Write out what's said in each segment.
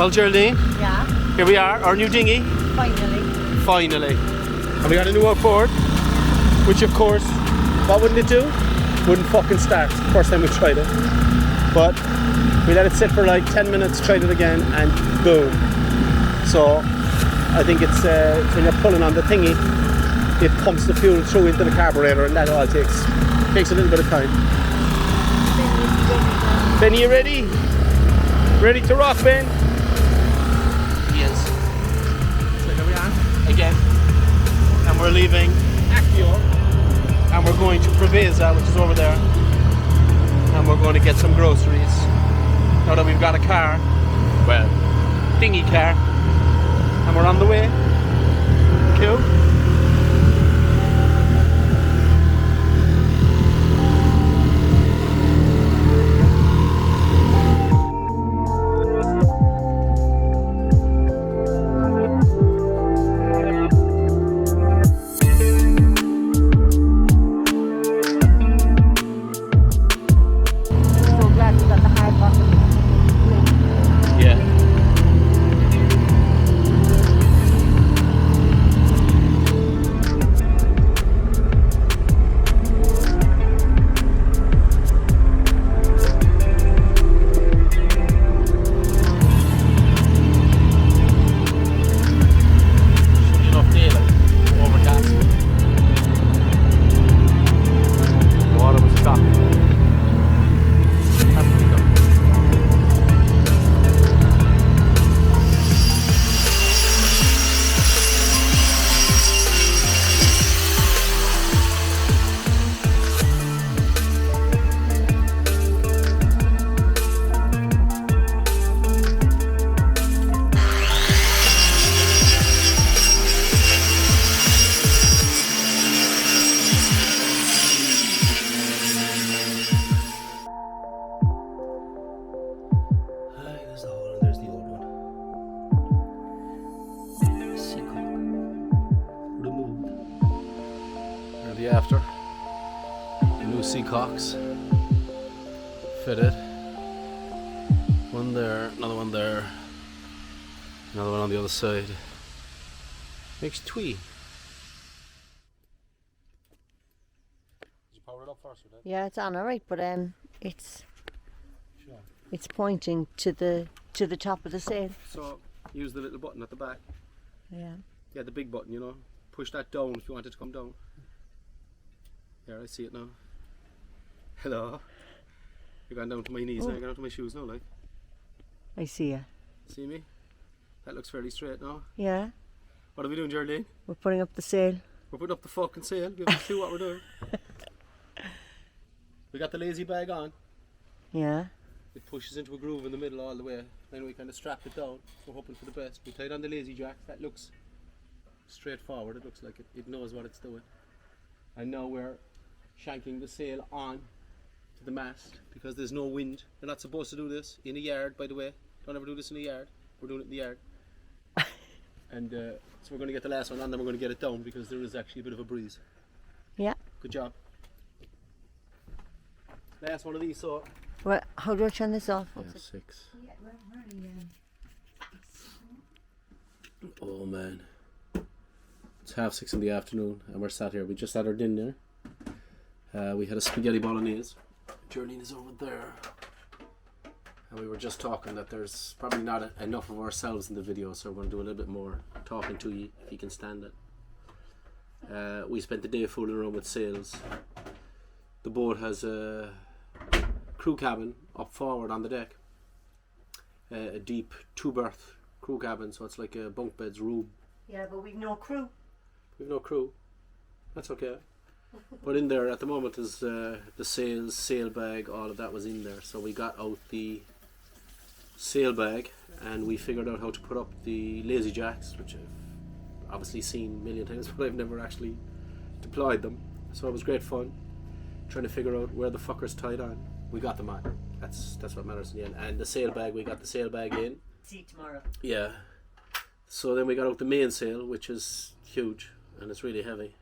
Well, Geraldine, Yeah, here we are, our new dinghy. finally. And we got a new outboard, which of course, what wouldn't it do? Wouldn't fucking start, first time we tried it. But we let it sit for like 10 minutes, tried it again, and boom. So, I think it's when you're pulling on the thingy, it pumps the fuel through into the carburetor, and that all takes a little bit of time. Ben, you ready? Ready to rock, Ben? Yes. So here we are again, and we're leaving Aktio, and we're going to Preveza, which is over there, and we're going to get some groceries. Now that we've got a car, well, dinghy car, and we're on the way. Cool. After the new Seacocks fitted, one there, another one there, another one on the other side. Makes twee. Did you power it up first or that? Yeah, it's on alright, but it's pointing to the top of the sail. So use the little button at the back. Yeah. Yeah, the big button, you know. Push that down if you want it to come down. There, I see it now. Hello. You're going down to my knees now, you're going down to my shoes now, like. I see you. See me? That looks fairly straight now. Yeah. What are we doing, Geraldine? We're putting up the sail. We're putting up the fucking sail. You have to see what we're doing. We got the lazy bag on. Yeah. It pushes into a groove in the middle all the way. Then we kind of strap it down. We're hoping for the best. We tied on the lazy jack. That looks straightforward. It looks like it knows what it's doing. And now we're shanking the sail on to the mast because there's no wind. You're not supposed to do this in a yard, by the way. Don't ever do this in a yard. We're doing it in the yard. And so we're going to get the last one on, then we're going to get it down because there is actually a bit of a breeze. Yeah. Good job. Last one of these, so. Well, how do I turn this off? Yeah, 6. Oh man. It's 6:30 in the afternoon and we're sat here. We just had our dinner. We had a spaghetti bolognese. Geraldine is over there. And we were just talking that there's probably not enough of ourselves in the video, so we're going to do a little bit more talking to you if you can stand it. We spent the day fooling around with sails. The boat has a crew cabin up forward on the deck. A deep 2-berth crew cabin, so it's like a bunk bed's room. Yeah, but we've no crew. We've no crew. That's okay. But in there at the moment is the sail bag, all of that was in there. So we got out the sail bag and we figured out how to put up the lazy jacks, which I've obviously seen a million times, but I've never actually deployed them. So it was great fun trying to figure out where the fuckers tied on. We got them on. That's what matters in the end. And the sail bag, we got the sail bag in. See tomorrow. Yeah. So then we got out the mainsail, which is huge and it's really heavy.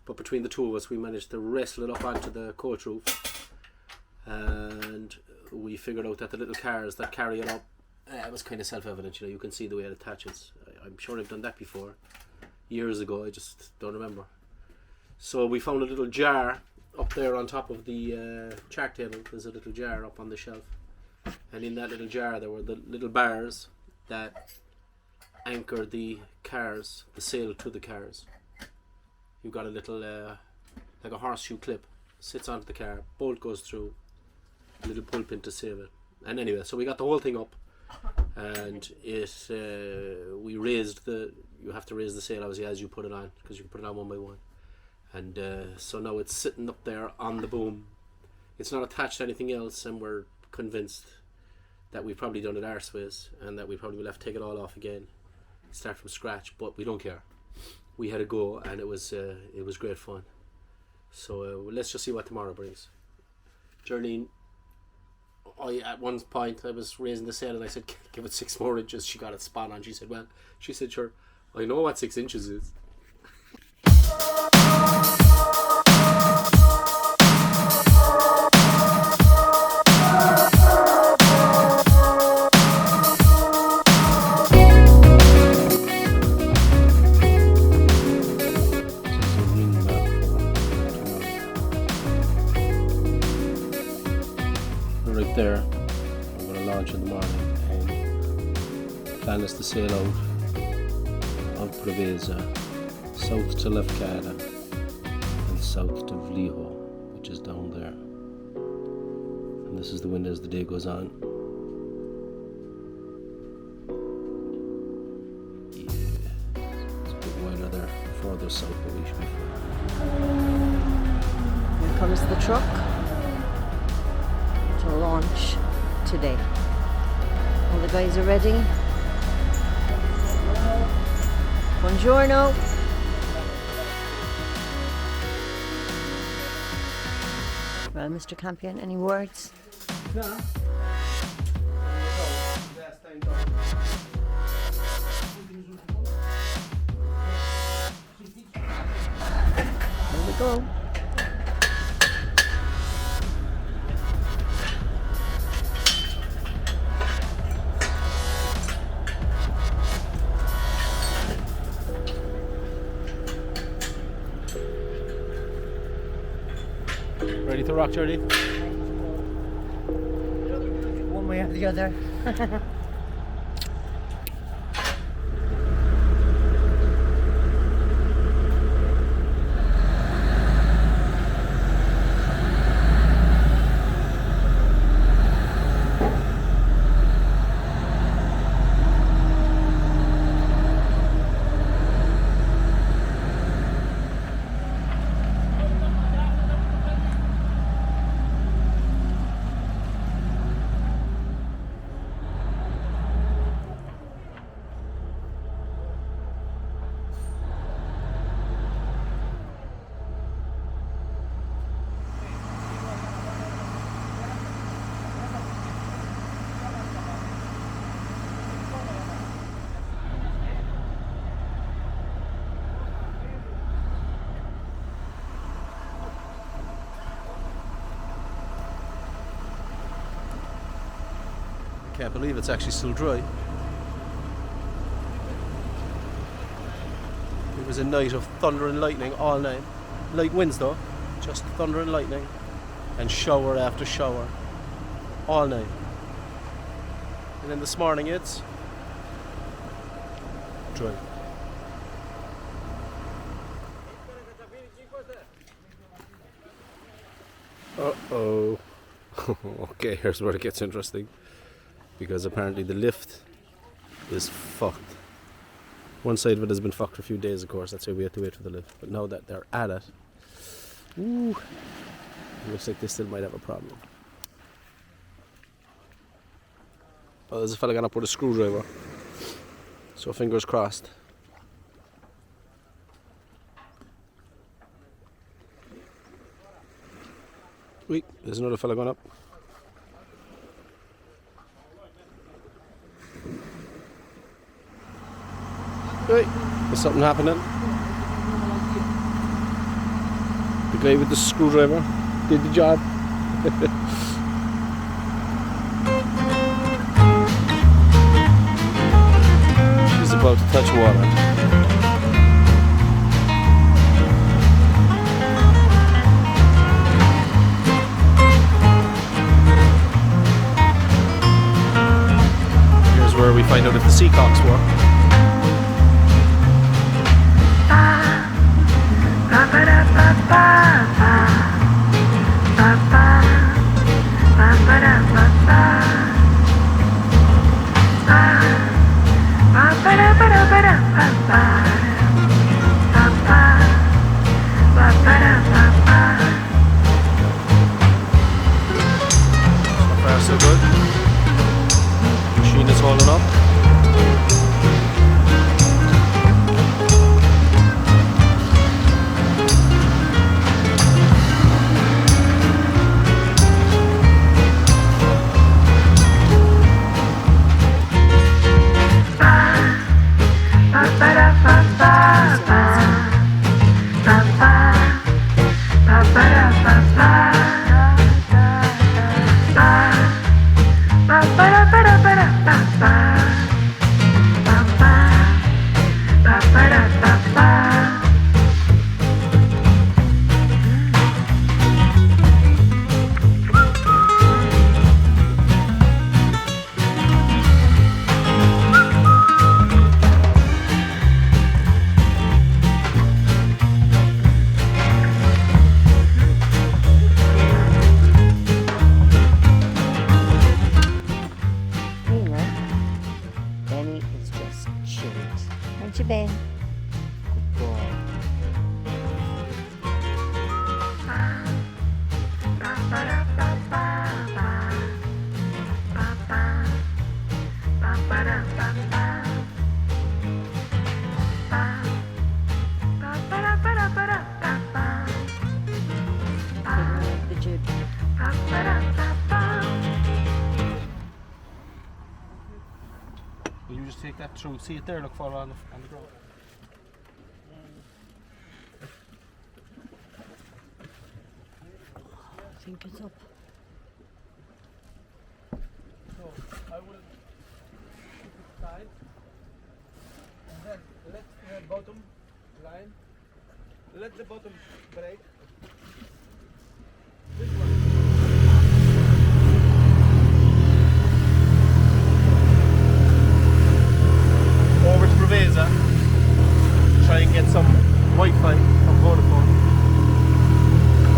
But between the two of us, we managed to wrestle it up onto the coach roof. And we figured out that the little cars that carry it up, it was kind of self-evident, you know, you can see the way it attaches. I'm sure I've done that before, years ago, I just don't remember. So we found a little jar up there on top of the chart table. There's a little jar up on the shelf. And in that little jar there were the little bars that anchor the cars, the sail to the cars. You've got a little, like a horseshoe clip, sits onto the car, bolt goes through, a little pull pin to save it. And anyway, so we got the whole thing up, and we raised you have to raise the sail obviously as you put it on, because you can put it on one by one. And so now it's sitting up there on the boom. It's not attached to anything else, and we're convinced that we've probably done it arseways, and that we probably will have to take it all off again, start from scratch, but we don't care. We had a go, and it was great fun. So let's just see what tomorrow brings. Jolene, at one point I was raising the sail and I said, give it 6 more inches. She got it spot on. She said, well, sure, I know what 6 inches is. Right there, I'm going to launch in the morning, and plan is to sail out of Preveza, south to Lefkada and south to Vliho, which is down there. And this is the wind as the day goes on. Yeah, it's a bit wilder there, further south, but we should be fine. Here comes the truck to launch today. All the guys are ready. Buongiorno. Well, Mr. Campion, any words? No. Here we go. Ready to rock, Charlie? One way or the other. Can't believe it's actually still dry. It was a night of thunder and lightning all night. Light winds though, just thunder and lightning, and shower after shower all night. And then this morning it's dry. Uh-oh. Okay, here's where it gets interesting. Because apparently the lift is fucked. One side of it has been fucked for a few days, of course. That's why we had to wait for the lift. But now that they're at it, ooh, it looks like they still might have a problem. Oh, there's a fella gone up with a screwdriver. So fingers crossed. Wait, there's another fella going up. Wait, there's something happening. The guy with the screwdriver did the job. He's about to touch water. Here's where we find out if the seacocks work. So far so good. Machine is holding up. Ben. Good boy. The jib. Will you just take that through? See it there? Look, fall on the ground. I think it's up. So I will keep it tight, and then let the bottom line, let the bottom break. This one. Over to Preveza, try and get some Wi-Fi from Vodafone.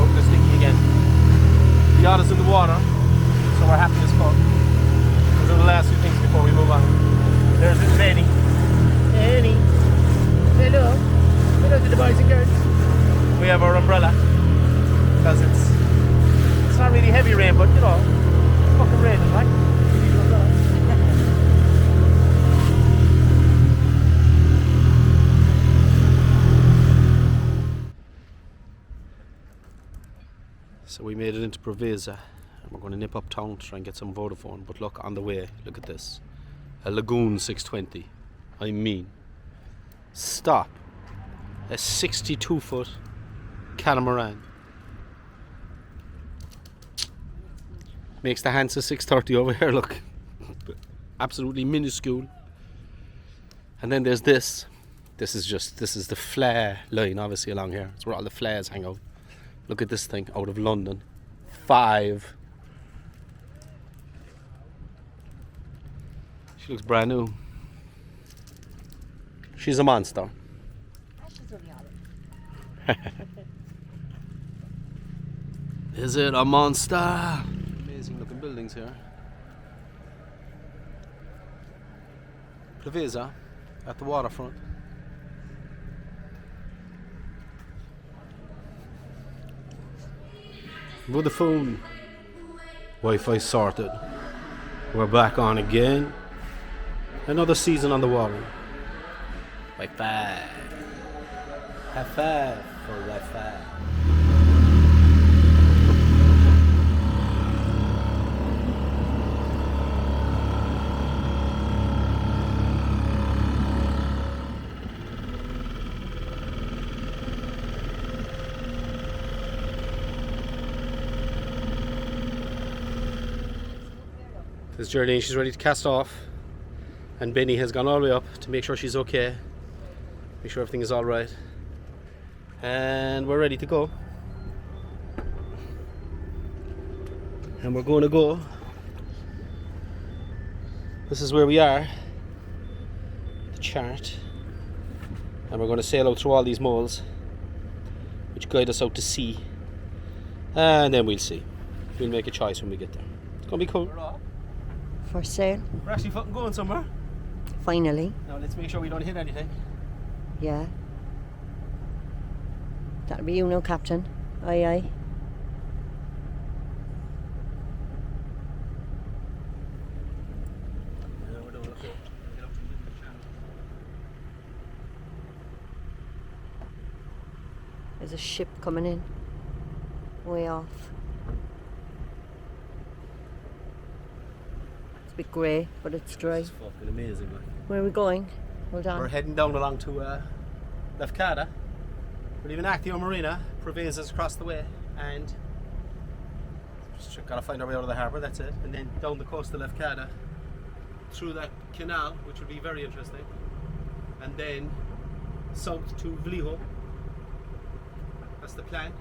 Oh, they're sticky again. The yacht is in the water, so we're happy as fuck. We'll do the last few things before we move on. There's little Annie. Annie. Hello. Hello to the boys and girls. We have our umbrella, because it's not really heavy rain, but you know, it's fucking raining, right? We need an umbrella. So we made it into Preveza, and we're going to nip uptown to try and get some Vodafone. But look, on the way, look at this. A Lagoon 620. I mean, stop. A 62-foot catamaran. Makes the Hansa 630 over here look absolutely minuscule. And then there's this. This is the flare line, obviously, along here. It's where all the flares hang out. Look at this thing out of London. 5. She looks brand new. She's a monster. Is it a monster? Amazing looking buildings here. Preveza at the waterfront. Vodafone Wi-Fi sorted. We're back on again. Another season on the water. Wi-Fi. High five for Wi-Fi. This is Geraldine, she's ready to cast off, and Benny has gone all the way up to make sure she's okay, make sure everything is alright, and we're ready to go. And we're going to go. This is where we are, the chart, and we're going to sail out through all these moles which guide us out to sea, and then we'll see. We'll make a choice when we get there. It's going to be cool. For sale. We're actually fucking going somewhere. Finally. Now let's make sure we don't hit anything. Yeah. That'll be you now, Captain. Aye, aye. There's a ship coming in. Way off. It's a bit grey, but it's dry. It's fucking amazing, man. Where are we going? Hold on. We're heading down along to Lefkada. We're leaving Aktio Marina. Preveza's across the way, and just gotta find our way out of the harbour. That's it. And then down the coast of Lefkada, through that canal, which would be very interesting, and then south to Vliho. That's the plan.